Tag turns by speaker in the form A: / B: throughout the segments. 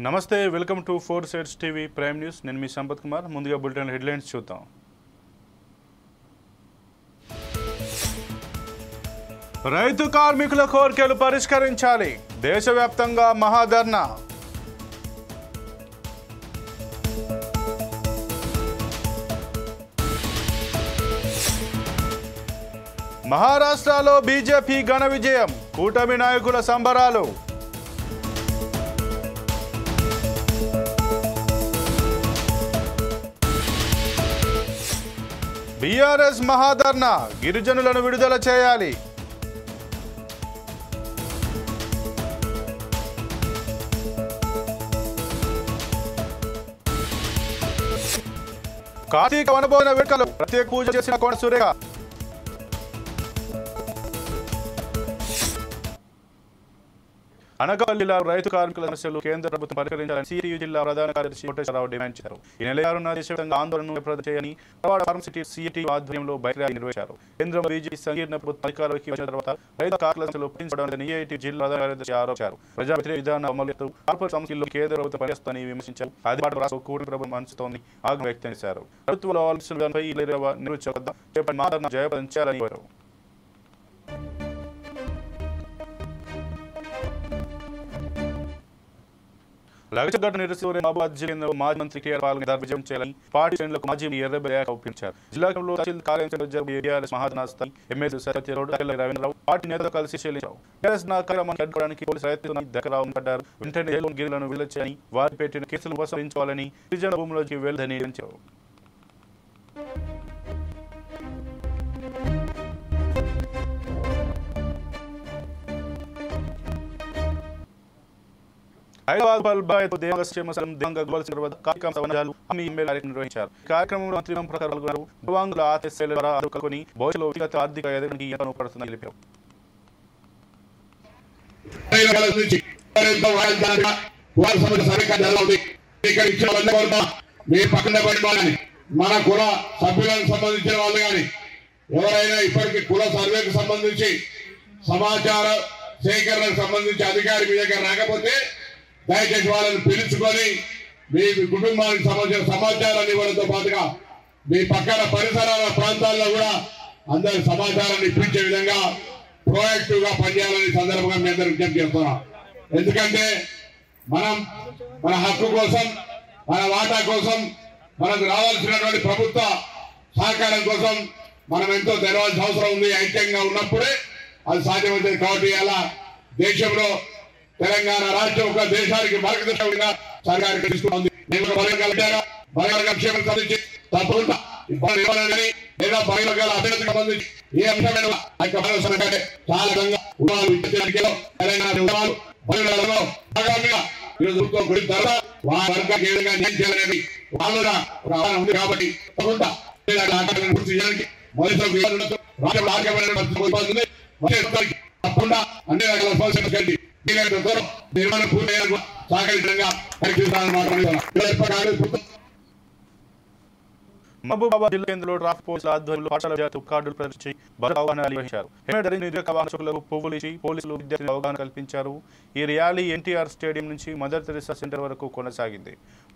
A: నమస్తే welcome to 4 Sides TV prime news నేను మీ సంపత్ కుమార్ ముందుగా బులెటిన్ హెడ్లైన్స్ చూద్దాం రైతు కార్మికుల కోరికలు పరిష్కరించాలి దేశవ్యాప్తంగా మహాధర్నా మహారాష్ట్రలో బీజేపీ ఘన విజయం కూటమి నాయకుల సంబరాలు బీఆర్ఎస్ మహాధర్నా గిరిజనులను విడుదల చేయాలి కార్తీక వనభోజన వేడుకలు ప్రత్యేక పూజ చేసిన కోన సురేఖ అనకాపల్లిలో రైతు కార్మికుల సమస్యలు కేంద్ర ప్రభుత్వం పరిష్కరించాలని సిఐటియు జిల్లా ప్రధాన కార్యదర్శి కోటేశ్వరరావు డిమాండ్ చేశారు. ఈ నెల 6న దేశవ్యాప్తంగా ఆందోళనను విఫలం చేయని ప్రవాడ ఫార్మసిటీ సిఐటియు ఆధ్వర్యంలో బైక్ ర్యాలీ నిర్వహించారు. కేంద్రంలో బీజేపీ సంకీర్ణ ప్రభుత్వం అధికారంలోకి వచ్చిన తర్వాత రైతు కార్మికుల సమస్యలు పట్టించుకోవడం సిఐటియు జిల్లా ప్రధాన కార్యదర్శి ఆరోపించారు. ప్రజా వ్యతిరేక విధానం అమలు చేస్తూ కార్పొరేట్ సంస్థల్లో కేంద్ర ప్రభుత్వం పనిచేస్తుందని విమర్శించారు. అధికారులు రాష్ట్ర కూటమి ప్రభుత్వం అనుసరిస్తోంది ఆగ్రహం వ్యక్తం చేశారు. ప్రభుత్వంలో ఆలోచనలపై చేపట్టిన మహాధర్నా జయప్రదం చేయాలని కోరారు. లగచగడ్డ నిరసన మహబూబాద్ జిల్లా మాజీ మంత్రి కేఆర్ పాల్గొని విజయం చేయాలని పార్టీ శ్రేణులకు మాజీ ఎర్రబెల్లి ఒప్పించారు. జిల్లా కేంద్రంలో తహసీల్ కార్యాలయం బీఆర్ఎస్ మహాధర్నా స్థాయి ఎమ్మెల్యే సత్య రోడ్డు రవీంద్రరావు పార్టీ నేతలు కలిసి చెల్లించారు. టీఆర్ఎస్ కార్యక్రమాన్ని అడ్డుకోవడానికి పోలీసు రైతులను దగ్గరరావు పడ్డారు. వెంటనే జైలు గిరిలను విడుదల చేయాలని వారి పెట్టిన కేసులను ఉపసంహరించుకోవాలని గిరిజన భూములోకి వెళ్లని నిర్ణయించారు. హైదరాబాద్ నిర్వహించారు. కార్యక్రమంలో మంత్రి పాల్గొన్నారు. దివ్యాంగుల ఆదుకొని భవిష్యత్తులో వ్యక్తిగత ఆర్థిక ఎదుగుదలకి ఎంతో పడుతుందని తెలిపారు.
B: మన కుల సభ్యులకు సంబంధించిన వాళ్ళు కానీ ఎవరైనా ఇప్పటికీ కుల సర్వేకు సంబంధించి సమాచార సేకరణకు సంబంధించి అధికారి మీ దగ్గర రాకపోతే దయచేసి వాళ్ళని పిలుచుకొని మీ కుటుంబానికి సంబంధించిన సమాచారాన్ని ఇవ్వడంతో పాటుగా మీ పక్కన పరిసరాల ప్రాంతాల్లో కూడా అందరి సమాచారాన్ని ఇప్పించే విధంగా ప్రోయాక్టివ్ గా పనిచేయాలని సందర్భంగా మీ అందరూ విజ్ఞప్తి చేస్తున్నాం. ఎందుకంటే మనం మన హక్కు కోసం మన వాటా కోసం మనకు రావాల్సినటువంటి ప్రభుత్వ సహకారం కోసం మనం ఎంతో తెలవాల్సిన అవసరం ఉంది. ఐక్యంగా ఉన్నప్పుడే అది సాధ్యమవుతుంది. కాబట్టి అలా దేశంలో తెలంగాణ రాష్ట్రం ఒక దేశానికి మార్గదర్శకంగా సర్కారు తీసుకుంది. తప్పకుండా లేదా బహిరంగాల అభ్యర్థికి సంబంధించి ఏ అంశమైన చాలా ఉంది కాబట్టి పూర్తి చేయడానికి తప్పకుండా అన్ని రకాల సమస్యలు కలిగి నిర్మాణం పూర్తయ్యేందుకు సహకరించడంగా
A: మహబూబాబాద్ జిల్లా కేంద్రంలో ట్రాఫిక్ పోలీసుల ఆధ్వర్యంలో పాఠశాల విద్యార్థులు కార్డులు ప్రదర్శించి అవగాహన నిర్వహించారు. వాహనదారులకు పువ్వులు ఇచ్చి పోలీసులు విద్యార్థులకు అవగాహన కల్పించారు. ఈ ర్యాలీ ఎన్టీఆర్ స్టేడియం నుంచి మదర్ తెరెసా సెంటర్ వరకు కొనసాగింది.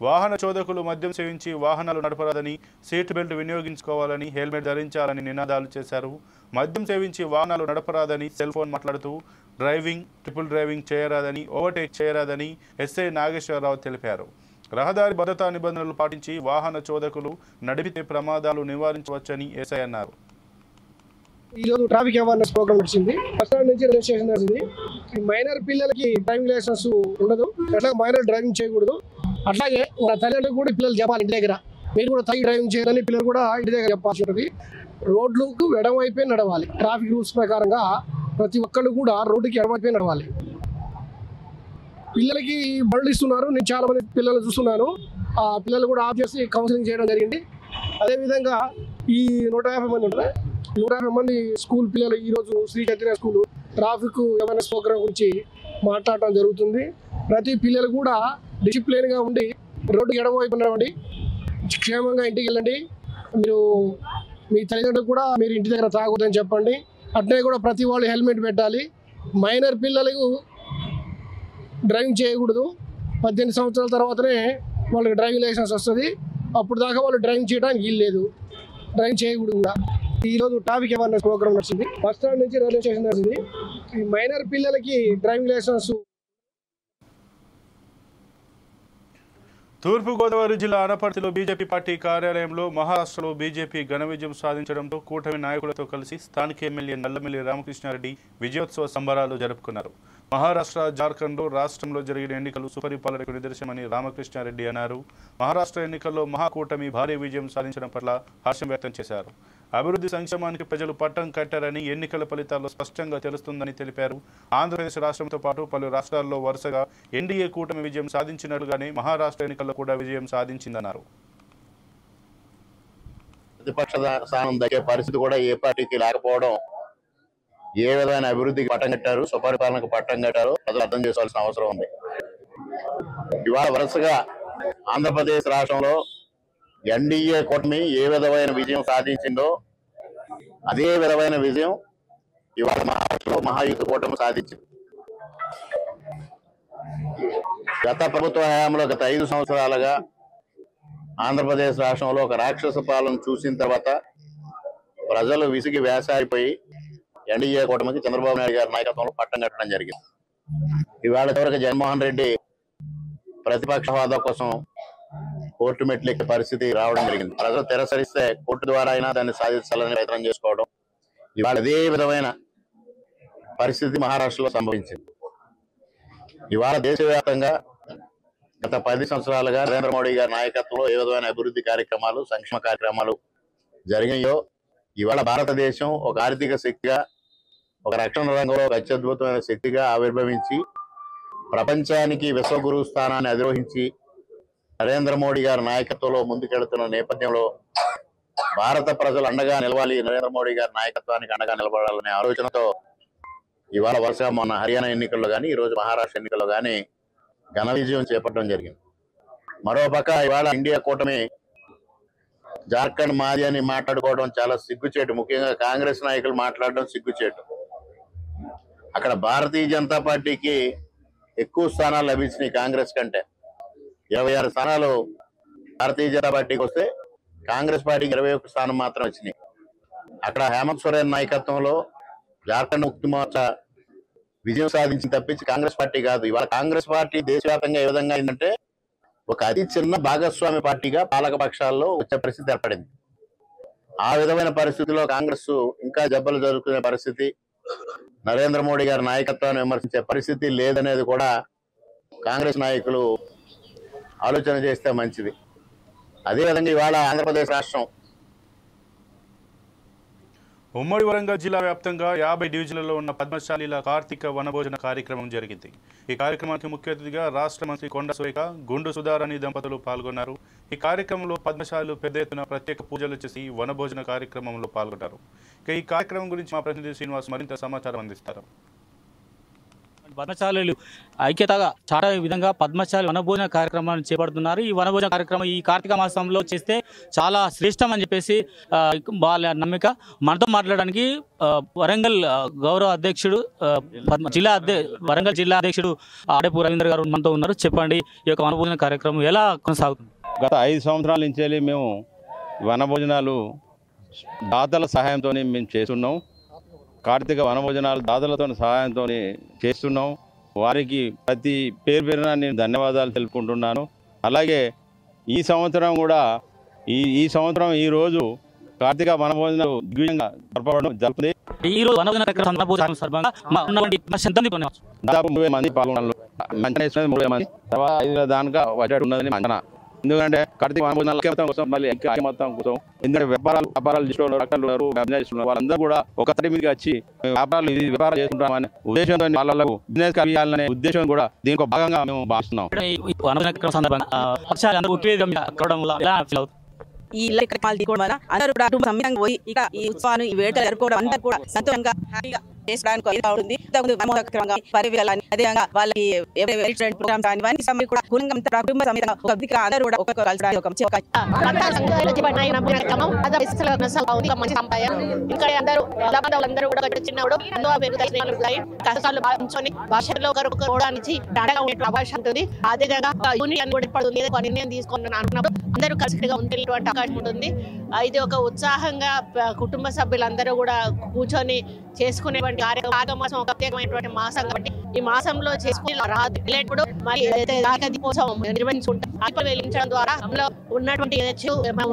A: వాహన చోదకులు మద్యం సేవించి వాహనాలు నడపరాదని, సీట్ బెల్ట్ వినియోగించుకోవాలని, హెల్మెట్ ధరించాలని నినాదాలు చేశారు. మద్యం సేవించి వాహనాలు నడపరాదని, సెల్ ఫోన్ మాట్లాడుతూ డ్రైవింగ్, ట్రిపుల్ డ్రైవింగ్ చేయరాదని, ఓవర్టేక్ చేయరాదని ఎస్ఐ నాగేశ్వరరావు తెలిపారు. రహదారి భద్రతా నిబంధనలు పాటించి వాహన చోదకులు నడిపితే ప్రమాదాలు నివారించవచ్చని ఎస్ఐ అన్నారు.
C: ఈరోజు ట్రాఫిక్ అవేర్నెస్ ప్రోగ్రామ్ వచ్చింది. బస్ స్టాండ్ నుంచి రైల్వే స్టేషన్ వచ్చింది. మైనర్ పిల్లలకి డ్రైవింగ్ లైసెన్స్ ఉండదు, అట్లా మైనర్ డ్రైవింగ్ చేయకూడదు. అట్లాగే తల్లిదండ్రులకు కూడా పిల్లలు చెప్పాలి ఇంటి దగ్గర మీరు కూడా తాగి డ్రైవింగ్ చేయాలని పిల్లలు కూడా ఇంటి దగ్గర చెప్పాల్సి ఉంటుంది. రోడ్లకు ఎడమవైపే నడవాలి. ట్రాఫిక్ రూల్స్ ప్రకారంగా ప్రతి ఒక్కళ్ళు కూడా రోడ్డుకి ఎడమవైపే నడవాలి. పిల్లలకి బండ్లు ఇస్తున్నారు. నేను చాలా మంది పిల్లలు చూస్తున్నాను. ఆ పిల్లలు కూడా ఆఫ్ చేసి కౌన్సిలింగ్ చేయడం జరిగింది. అదేవిధంగా ఈ 150 మంది ఉంటారు. 150 మంది స్కూల్ పిల్లలు ఈరోజు Shri Chaitanya school traffic awareness program గురించి మాట్లాడటం జరుగుతుంది. ప్రతి పిల్లలు కూడా డిసిప్లిన్గా ఉండి రోడ్డుకి ఎడమవైపు నడవండి, క్షేమంగా ఇంటికి వెళ్ళండి. మీరు మీ తల్లిదండ్రులకు కూడా మీరు ఇంటి దగ్గర తాగొద్దని చెప్పండి. అట్లే కూడా ప్రతి వాళ్ళు హెల్మెట్ పెట్టాలి. మైనర్ పిల్లలకు డ్రైవింగ్ చేయకూడదు. 18 సంవత్సరాల తర్వాతనే వాళ్ళకి డ్రైవింగ్ లైసెన్స్ వస్తుంది. అప్పుడు దాకా వాళ్ళు డ్రైవింగ్ చేయడానికి వీలు లేదు, డ్రైవింగ్ చేయకూడదు కూడా. ఈరోజు ట్రాఫిక్ అవేర్నెస్ ప్రోగ్రామ్ నడిచింది, బస్ స్టాండ్ నుంచి రైల్వే స్టేషన్ నడిచింది. ఈ మైనర్ పిల్లలకి డ్రైవింగ్ లైసెన్స్.
A: తూర్పుగోదావరి జిల్లా అనపర్తిలో బీజేపీ పార్టీ కార్యాలయంలో మహారాష్ట్రలో బీజేపీ ఘన విజయం సాధించడంతో కూటమి నాయకులతో కలిసి స్థానిక ఎమ్మెల్యే నల్లమిల్లి రామకృష్ణారెడ్డి విజయోత్సవ సంబరాలు జరుపుకున్నారు. మహారాష్ట్ర, జార్ఖండ్లో రాష్ట్రంలో జరిగిన ఎన్నికలు సుపరిపాలనకు నిదర్శనమని రామకృష్ణారెడ్డి అన్నారు. మహారాష్ట్ర ఎన్నికల్లో మహాకూటమి భారీ విజయం సాధించడం పట్ల హర్షం వ్యక్తం చేశారు. అభివృద్ధి సంక్షేమానికి ప్రజలు పట్టం కట్టారని ఎన్నికల ఫలితాల్లో స్పష్టంగా తెలుస్తుందని తెలిపారు. ఆంధ్రప్రదేశ్ రాష్ట్రంతో పాటు పలు రాష్ట్రాల్లో వరుసగా ఎన్డీఏ కూటమి విజయం సాధించినట్లుగానే మహారాష్ట్ర ఎన్నికల్లో కూడా విజయం సాధించిందన్నారు.
D: ప్రతిపక్ష స్థానం దక్కే పరిస్థితి కూడా ఏ పార్టీకి లేకపోవడం, ఏ విధమైన అభివృద్ధికి పట్టం కట్టారు, సుపరిపాలనకు పట్టం కట్టారు ప్రజలు అర్థం చేసుకోవాల్సిన అవసరం ఉంది. ఇవాళ వరుసగా ఆంధ్రప్రదేశ్ రాష్ట్రంలో ఎన్డీఏ కూటమి ఏ విధమైన విజయం సాధించిందో అదే విధమైన విజయం ఇవాళ మహారాష్ట్రలో మహాయుద్ధ కూటమి సాధించింది. గత ప్రభుత్వ హయాంలో గత 5 సంవత్సరాలుగా ఆంధ్రప్రదేశ్ రాష్ట్రంలో ఒక రాక్షస పాలన చూసిన తర్వాత ప్రజలు విసిగి వేసారిపోయి ఎన్డీఏ కూటమికి చంద్రబాబు నాయుడు గారి నాయకత్వంలో పట్టం కట్టడం జరిగింది. ఇవాళ చివరికి జగన్మోహన్ రెడ్డి ప్రతిపక్ష హోదా కోసం కోర్టు మెట్లెక్కే పరిస్థితి రావడం జరిగింది. ప్రజలు తిరస్కరిస్తే కోర్టు ద్వారా అయినా దాన్ని సాధించాలని ప్రయత్నం చేసుకోవడం, ఇవాళ అదే విధమైన పరిస్థితి మహారాష్ట్రలో సంభవించింది. ఇవాళ దేశవ్యాప్తంగా గత 10 సంవత్సరాలుగా నరేంద్ర మోడీ గారి నాయకత్వంలో ఏ విధమైన అభివృద్ధి కార్యక్రమాలు, సంక్షేమ కార్యక్రమాలు జరిగాయో ఇవాళ భారతదేశం ఒక ఆర్థిక శక్తిగా, ఒక రక్షణ రంగంలో ఒక అత్యద్భుతమైన శక్తిగా ఆవిర్భవించి ప్రపంచానికి విశ్వగురు స్థానాన్ని అధిరోహించి నరేంద్ర మోడీ గారి నాయకత్వంలో ముందుకెళ్తున్న నేపథ్యంలో భారత ప్రజలు అండగా నిలవాలి, నరేంద్ర మోడీ గారి నాయకత్వానికి అండగా నిలబడాలనే ఆలోచనతో ఇవాళ వరుసగా మొన్న హర్యానా ఎన్నికల్లో కానీ ఈరోజు మహారాష్ట్ర ఎన్నికల్లో కానీ ఘన విజయం చేపట్టడం జరిగింది. మరోపక్క ఇవాళ ఇండియా కూటమి జార్ఖండ్ మాది అని మాట్లాడుకోవడం చాలా సిగ్గుచేటు. ముఖ్యంగా కాంగ్రెస్ నాయకులు మాట్లాడడం సిగ్గుచేటు. అక్కడ భారతీయ జనతా పార్టీకి ఎక్కువ స్థానాలు లభించినాయి కాంగ్రెస్ కంటే. 26 స్థానాలు భారతీయ జనతా పార్టీకి వస్తే కాంగ్రెస్ పార్టీకి 21 స్థానం మాత్రం వచ్చినాయి. అక్కడ హేమంత్ సోరెన్ నాయకత్వంలో జార్ఖండ్ ముక్తి మోర్చా విజయం సాధించి తప్పించి కాంగ్రెస్ పార్టీ కాదు. ఇవాళ కాంగ్రెస్ పార్టీ దేశవ్యాప్తంగా ఏ విధంగా అయిందంటే ఒక అతి చిన్న భాగస్వామి పార్టీగా పాలక పక్షాల్లో వచ్చే పరిస్థితి ఏర్పడింది. ఆ విధమైన పరిస్థితిలో కాంగ్రెస్ ఇంకా జబ్బలు జరుగుతున్న పరిస్థితి, నరేంద్ర మోడీ గారి నాయకత్వాన్ని విమర్శించే పరిస్థితి లేదనేది కూడా కాంగ్రెస్ నాయకులు ఆలోచన చేస్తే మంచిది. అదేవిధంగా ఇవాళ ఆంధ్రప్రదేశ్ రాష్ట్రం
A: ఉమ్మడి వరంగల్ జిల్లా వ్యాప్తంగా 50 డివిజన్లలో ఉన్న పద్మశాలీల కార్తీక వనభోజన కార్యక్రమం జరిగింది. ఈ కార్యక్రమానికి ముఖ్య అతిథిగా రాష్ట్ర మంత్రి కొండ సురేఖ, గుండు సుధారాణి దంపతులు పాల్గొన్నారు. ఈ కార్యక్రమంలో పద్మశాలీలు పెద్ద ఎత్తున ప్రత్యేక పూజలు చేసి వనభోజన కార్యక్రమంలో పాల్గొన్నారు. ఇక ఈ కార్యక్రమం గురించి మా ప్రతినిధి శ్రీనివాస్ మరింత సమాచారం అందిస్తారు.
E: పద్మశాలీలు ఐక్యతగా చాలా విధంగా పద్మశాలి వనభోజన కార్యక్రమాన్ని చేపడుతున్నారు. ఈ వనభోజన కార్యక్రమం ఈ కార్తీక మాసంలో చేస్తే చాలా శ్రేష్టం అని చెప్పేసి వాళ్ళ నమ్మిక. మనతో మాట్లాడడానికి వరంగల్ గౌరవ అధ్యక్షుడు వరంగల్ జిల్లా అధ్యక్షుడు ఆడేపు రవీంద్ర గారు మనతో ఉన్నారు. చెప్పండి, ఈ యొక్క వనభోజన కార్యక్రమం ఎలా కొనసాగుతుంది?
F: గత 5 సంవత్సరాల నుంచి మేము వనభోజనాలు దాతల సహాయంతో మేము చేస్తున్నాం. కార్తీక వనభోజనాలు దాతలతో సహాయంతో చేస్తున్నాం. వారికి ప్రతి పేరున నేను ధన్యవాదాలు తెలుపుకుంటున్నాను. అలాగే ఈ సంవత్సరం కూడా ఈ సంవత్సరం ఈరోజు కార్తీక వనభోజనాలు దిగ్విజయంగా జరుపుతుంది. దాదాపు 30 మంది పాల్గొన్నారు. మంచి 30 మంది తర్వాత 5 దానిగా వచ్చేట్టు ఉన్నదని అంచనా. ఎందుకంటే కార్తీక వనభోజనాలు కోసం మళ్ళీ మొత్తం కోసం, ఎందుకంటే వ్యాపారాలు చేస్తున్నారు, డాక్టర్లు ఉన్నారు, చేస్తున్నారు, వాళ్ళందరూ కూడా ఒకసారి మీదకి వచ్చి వ్యాపారం చేసుకుంటామనే ఉద్దేశంతో వాళ్ళకు బిజినెస్ కలిగాలనే ఉద్దేశం కూడా దీనికి భాగంగా మేము భావిస్తున్నాం.
G: ఈ కార్యక్రమాలు తీసుకోవడం వల్ల అందరూ కూడా సమ్మిళంగా పోయి ఇక ఈ ఉత్సవాన్ని, ఈ వేడుకలు జరుపుకోవడం అందరూ కూడా సంతోషంగా హ్యాపీగా చేసుకోవడానికి ఉంటుంది. అదేవిధంగా వాళ్ళకి ప్రోగ్రామ్స్ ఇవన్నీ కూడా కుటుంబ సమేతంగా అందరూ కూడా ఒక్కొక్క కలచడానికి ఒక
H: అందరూ కూడా చిన్నప్పుడు కష్టాలు భావించుకొని భాషలో ఒకరికి అవకాశం ఉంటుంది. అదేవిధంగా యూనియన్ కూడా పడుతుంది, నిర్ణయం తీసుకుని అనుకున్నప్పుడు అందరూ కలిసిగా ఉండేటువంటి అవకాశం ఉంటుంది. ఇది ఒక ఉత్సాహంగా కుటుంబ సభ్యులందరూ కూడా కూర్చొని చేసుకునేటువంటి మాసం ఒక ప్రత్యేకమైనటువంటి మాసం కాబట్టి ఈ మాసంలో చేసుకుని రాదు మరి దీపోత్సవం నిర్వహించుకుంటాం. వెలిగించడం ద్వారా అందులో ఉన్నటువంటి మన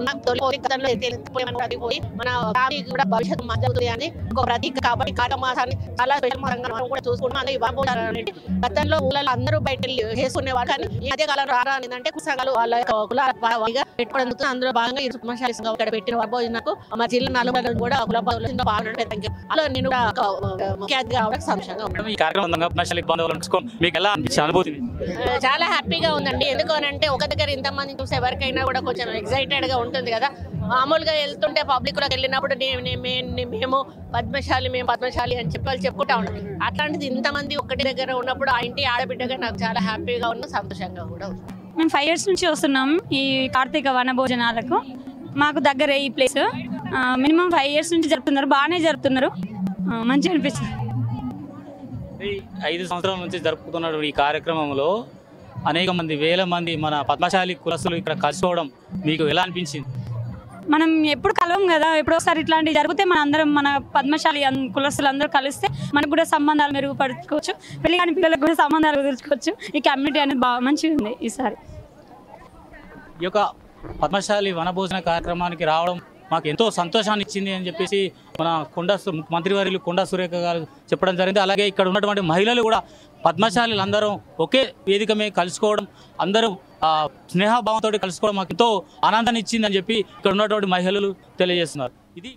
H: కూడా భవిష్యత్తు మంచి అని ఒక ప్రతీక కాబట్టి కార్తీక మాసాన్ని చాలా స్పెషల్ మాసంగా మనం కూడా చూసుకుంటాం. అలాగే గతంలో ఊళ్ళలో అందరూ బయట చేసుకునేవారు, కానీ ఈ మధ్య కాలంలో ఏంటంటే సంఘాలు వాళ్ళ యొక్క కులాలుగా పెట్టుకోవడం అందులో భాగంగా ఈ ఇక్కడ పెట్టిన వనభోజనకు మా జిల్లా నలుగురు కూడా కుల పాల్గొనడం అలా నేను ముఖ్య అతిథిగా అవడానికి సంతోషంగా చాలా హ్యాపీగా ఉందండి. ఎందుకనంటే ఒక దగ్గర ఇంతమంది చూసే ఎవరికైనా కూడా కొంచెం ఎక్సైటెడ్ గా ఉంటుంది కదా. మామూలుగా వెళ్తుంటే పబ్లిక్ లోకి వెళ్ళినప్పుడు మేము పద్మశాలి అని చెప్పుకుంటా ఉంటాం. అట్లాంటిది ఇంతమంది ఒకటి దగ్గర ఉన్నప్పుడు ఆ ఇంటి ఆడబిడ్డగా నాకు చాలా హ్యాపీగా ఉన్న సంతోషంగా కూడా ఉంది.
I: మేము 5 years నుంచి వస్తున్నాం ఈ కార్తీక వనభోజనాలకు. మాకు దగ్గర ఈ ప్లేస్ మినిమం 5 years నుంచి జరుపుతున్నారు, బాగానే జరుపుతున్నారు, మంచిగా అనిపిస్తుంది.
E: 5 సంవత్సరాల నుంచి జరుపుతున్న ఈ కార్యక్రమంలో అనేక మంది వేల మంది మన పద్మశాలి కులస్తులు ఇక్కడ కలుసుకోవడం మీకు ఎలా అనిపించింది?
I: మనం ఎప్పుడు కలవం కదా, ఎప్పుడోసారి ఇట్లాంటివి జరిగితే మన అందరం మన పద్మశాలి కులస్తులు అందరూ కలిస్తే మనకు కూడా సంబంధాలు మెరుగుపరుచుకోవచ్చు, పెళ్లి కాని పిల్లలకు కూడా సంబంధాలు కుదుర్చుకోవచ్చు. ఈ కమ్యూనిటీ అనేది బాగా మంచిగా ఉంది. ఈసారి
E: ఈ యొక్క పద్మశాలి వనభోజన కార్యక్రమానికి రావడం మాకు ఎంతో సంతోషాన్ని ఇచ్చింది అని చెప్పేసి మన మంత్రివర్యులు కొండా సురేఖ గారు చెప్పడం జరిగింది. అలాగే ఇక్కడ ఉన్నటువంటి మహిళలు కూడా పద్మశాలీలు అందరూ ఒకే వేదిక మీద కలుసుకోవడం, అందరూ స్నేహభావంతో కలుసుకోవడం మాకు ఎంతో ఆనందాన్ని ఇచ్చింది అని చెప్పి ఇక్కడ ఉన్నటువంటి మహిళలు తెలియజేస్తున్నారు. ఇది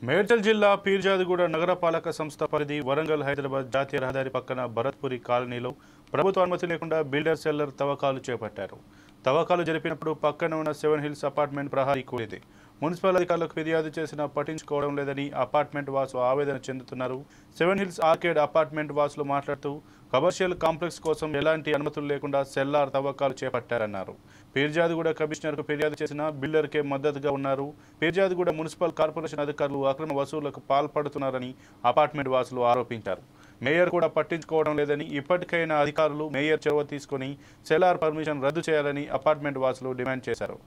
A: మేడ్చల్ జిల్లా పీర్జాదిగూడ నగరపాలక సంస్థ పరిధి వరంగల్ హైదరాబాద్ జాతీయ రహదారి పక్కన భరత్పురి కాలనీలో ప్రభుత్వ అనుమతి లేకుండా బిల్డర్ సెల్లర్ తవ్వకాలు చేపట్టారు. తవ్వకాలు జరిపినప్పుడు పక్కన ఉన్న 7 Hills అపార్ట్మెంట్ ప్రహారీ కూలింది. మున్సిపల్ అధికారులకు ఫిర్యాదు చేసినా పట్టించుకోవడం లేదని అపార్ట్మెంట్ వాసులు ఆవేదన చెందుతున్నారు. 7 Hills ఆర్కేడ్ అపార్ట్మెంట్ వాసులు మాట్లాడుతూ కమర్షియల్ కాంప్లెక్స్ కోసం ఎలాంటి అనుమతులు లేకుండా సెల్లార్ తవ్వకాలు చేపట్టారన్నారు. పీర్జాదిగూడ కమిషనర్కు ఫిర్యాదు చేసిన బిల్డర్కే మద్దతుగా ఉన్నారు. పీర్జాదిగూడ మున్సిపల్ కార్పొరేషన్ అధికారులు అక్రమ వసూళ్లకు పాల్పడుతున్నారని అపార్ట్మెంట్ వాసులు ఆరోపించారు. మేయర్ కూడా పట్టించుకోవడం లేదని, ఇప్పటికైనా అధికారులు మేయర్ చొరవ తీసుకుని సెల్లార్ పర్మిషన్ రద్దు చేయాలని అపార్ట్మెంట్ వాసులు డిమాండ్ చేశారు.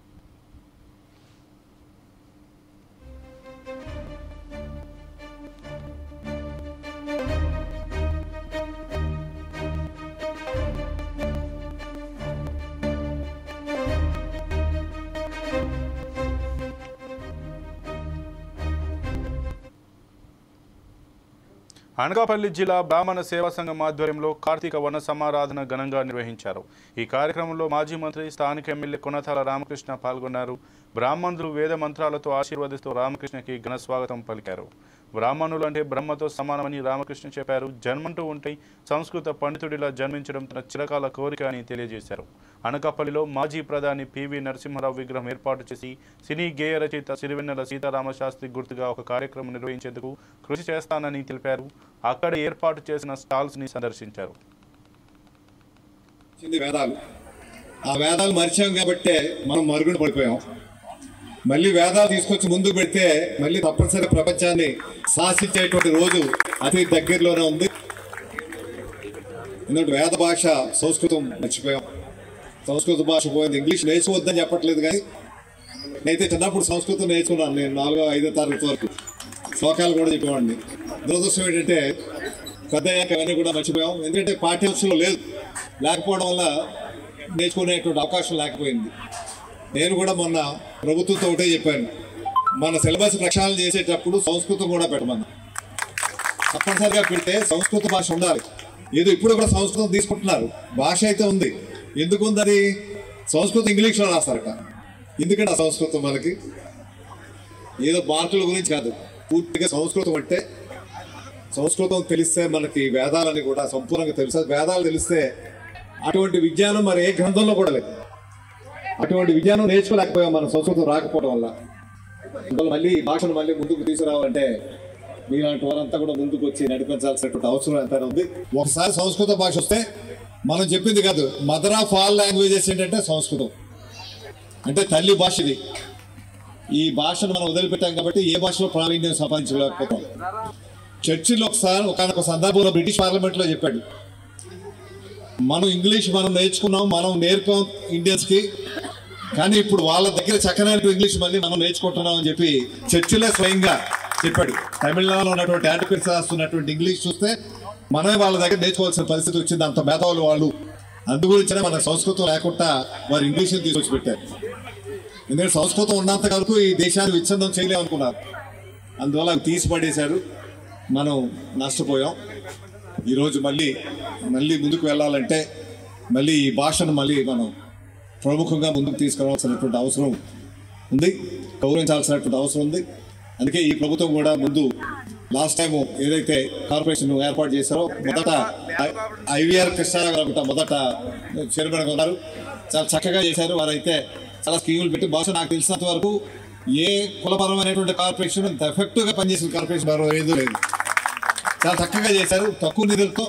A: అనకాపల్లి జిల్లా బ్రాహ్మణ సేవా సంఘం ఆధ్వర్యంలో కార్తీక వన సమారాధన ఘనంగా నిర్వహించారు. ఈ కార్యక్రమంలో మాజీ మంత్రి స్థానిక ఎమ్మెల్యే కొనతాల రామకృష్ణ పాల్గొన్నారు. బ్రాహ్మణులు వేద మంత్రాలతో ఆశీర్వదిస్తూ రామకృష్ణకి ఘన స్వాగతం పలికారు. బ్రాహ్మణులు అంటే బ్రహ్మతో సమానమని రామకృష్ణ చెప్పారు. జన్మంటూ ఉంటే సంస్కృత పండితుడిలా జన్మించడం తన చిరకాల కోరిక అని తెలియజేశారు. అనకాపల్లిలో మాజీ ప్రధాని పివి నరసింహారావు విగ్రహం ఏర్పాటు చేసి సినీ గేయ రచయిత సిరివెన్నెల సీతారామశాస్త్రి గుర్తుగా ఒక కార్యక్రమం నిర్వహించేందుకు కృషి చేస్తానని తెలిపారు. అక్కడ ఏర్పాటు చేసిన స్టాల్స్ ని సందర్శించారు.
J: ఆ వేదాలు మర్చాం కాబట్టే మనం మరుగున పడిపోయాం. మళ్ళీ వేదాలు తీసుకొచ్చి ముందుకు పెడితే మళ్ళీ తప్పనిసరి ప్రపంచాన్ని శాసించేటువంటి రోజు అతి దగ్గరలోనే ఉంది. ఎందుకంటే వేద భాష సంస్కృతం మర్చిపోయాం. సంస్కృత భాష పోయింది. ఇంగ్లీష్ నేర్చుకోవద్దని చెప్పట్లేదు, కానీ నేనైతే చిన్నప్పుడు సంస్కృతం నేర్చుకున్నాను. నేను 4వ 5వ తరగతి వరకు శ్లోకాలు కూడా చెప్పేవాడిని. దురదృష్టం ఏంటంటే పెద్ద అయ్యాక అవన్నీ కూడా మర్చిపోయాం. ఎందుకంటే పాఠ్యాంశంలో లేకపోవడం వల్ల నేర్చుకునేటువంటి అవకాశం లేకపోయింది. నేను కూడా మొన్న ప్రభుత్వంతో ఒకటే చెప్పాను, మన సిలబస్ ప్రక్షాళన చేసేటప్పుడు సంస్కృతం కూడా పెట్టమన్నా. తప్పనిసరిగా పెడితే సంస్కృత భాష ఉండాలి. ఏదో ఇప్పుడు కూడా సంస్కృతం తీసుకుంటున్నారు, భాష అయితే ఉంది. ఎందుకు ఉంది అది? సంస్కృతం ఇంగ్లీష్లో రాస్తారట. ఎందుకంటే ఆ సంస్కృతం మనకి ఏదో మార్కుల గురించి కాదు, పూర్తిగా సంస్కృతం అంటే సంస్కృతం తెలిస్తే మనకి వేదాలని కూడా సంపూర్ణంగా తెలుస్తుంది. వేదాలు తెలిస్తే అటువంటి విజ్ఞానం మరి ఏ గ్రంథంలో కూడా లేదు. అటువంటి విజ్ఞానం నేర్చుకోలేకపోయాం మనం సంస్కృతం రాకపోవడం వల్ల. అందువల్ల మళ్ళీ ఈ భాషను మళ్ళీ ముందుకు తీసుకురావాలంటే మీలాంటి వారంతా కూడా ముందుకు వచ్చి నడిపించాల్సినటువంటి అవసరం ఎంత ఉంది. ఒకసారి సంస్కృత భాష వస్తే మనం చెప్పింది కాదు, మదర్ ఆఫ్ ఆల్ లాంగ్వేజెస్ ఏంటంటే సంస్కృతం అంటే తల్లి భాష ఇది. ఈ భాషను మనం వదిలిపెట్టాం కాబట్టి ఏ భాషలో ప్రావీణ్యం సంపాదించలేకపోతాం. చర్చిలో ఒకసారి ఒకనొక సందర్భంలో బ్రిటిష్ పార్లమెంట్లో చెప్పాడు, మనం ఇంగ్లీష్ మనం నేర్చుకున్నాం, మనం నేర్పాం ఇండియన్స్కి, కానీ ఇప్పుడు వాళ్ళ దగ్గర చక్కనైన ఇంగ్లీష్ మళ్ళీ మనం నేర్చుకుంటున్నాం అని చెప్పి చర్చిలో స్వయంగా చెప్పాడు. తమిళనాడులో ఉన్నటువంటి యాంటిక్వేట్స్ రాస్తున్నటువంటి ఇంగ్లీష్ చూస్తే మనమే వాళ్ళ దగ్గర నేర్చుకోవాల్సిన పరిస్థితి వచ్చింది. అంత మేధావులు వాళ్ళు. అందుగురించే మన సంస్కృతం లేకుండా వారు ఇంగ్లీష్ని తీసుకొచ్చి పెట్టారు. ఎందుకంటే సంస్కృతం ఉన్నంత వరకు ఈ దేశాన్ని విచ్ఛిన్నం చేయలేమనుకున్నారు. అందువల్ల అవి తీసి పడేశారు. మనం నష్టపోయాం. ఈరోజు మళ్ళీ ముందుకు వెళ్ళాలంటే మళ్ళీ ఈ భాషను మళ్ళీ మనం ప్రముఖంగా ముందుకు తీసుకురావాల్సినటువంటి అవసరం ఉంది, గౌరవించాల్సినటువంటి అవసరం ఉంది. అందుకే ఈ ప్రభుత్వం కూడా ముందు లాస్ట్ టైం ఏదైతే కార్పొరేషన్ ఏర్పాటు చేశారో మొదట ఐవీఆర్ కృష్ణారావు గారు మొదట చైర్మన్గా ఉన్నారు. చాలా చక్కగా చేశారు. వారైతే చాలా స్కీములు పెట్టి బహుశా నాకు తెలిసినంత వరకు ఏ కులపరమైనటువంటి కార్పొరేషన్ ఇంత ఎఫెక్టివ్గా పనిచేసిన కార్పొరేషన్ ఏదో లేదు. చాలా చక్కగా చేశారు. తక్కువ నిధులతో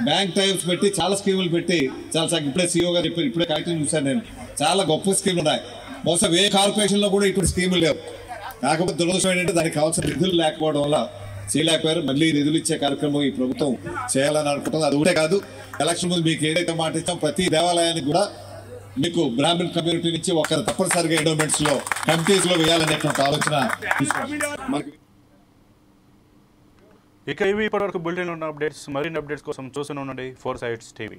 J: బ్యాంక్ టైప్స్ పెట్టి చాలా స్కీములు పెట్టి చాలా చక్కగా ఇప్పుడే సీఓ గారు చెప్పారు, ఇప్పుడే కార్యక్రమం చూశాను నేను. చాలా గొప్ప స్కీములు ఉన్నాయి. బహుశా ఏ కార్పొరేషన్లో కూడా ఇటువంటి స్కీములు లేవు. కాకపోతే దురదృష్టం ఏంటంటే దానికి కావాల్సిన నిధులు లేకపోవడం వల్ల చేయలేకపోయారు. మళ్ళీ నిధులు ఇచ్చే కార్యక్రమం ఈ ప్రభుత్వం చేయాలని అనుకుంటుంది. అది ఒకటే కాదు, ఎలక్షన్ ముందు మీకు ఏదైతే మాట ఇచ్చాం ప్రతి దేవాలయానికి కూడా మీకు బ్రాహ్మణ్ కమ్యూనిటీ నుంచి ఒకరు తప్పనిసరిగా ఎండోమెంట్స్ లో కమిటీస్ లో వేయాలనేటువంటి ఆలోచన.
A: ఇక ఇవి ఇప్పటివరకు బులెటిన్ ఉన్న అప్డేట్స్. మరిన్ని అప్డేట్స్ కోసం చూస్తూనే ఉండండి 4 Sides TV.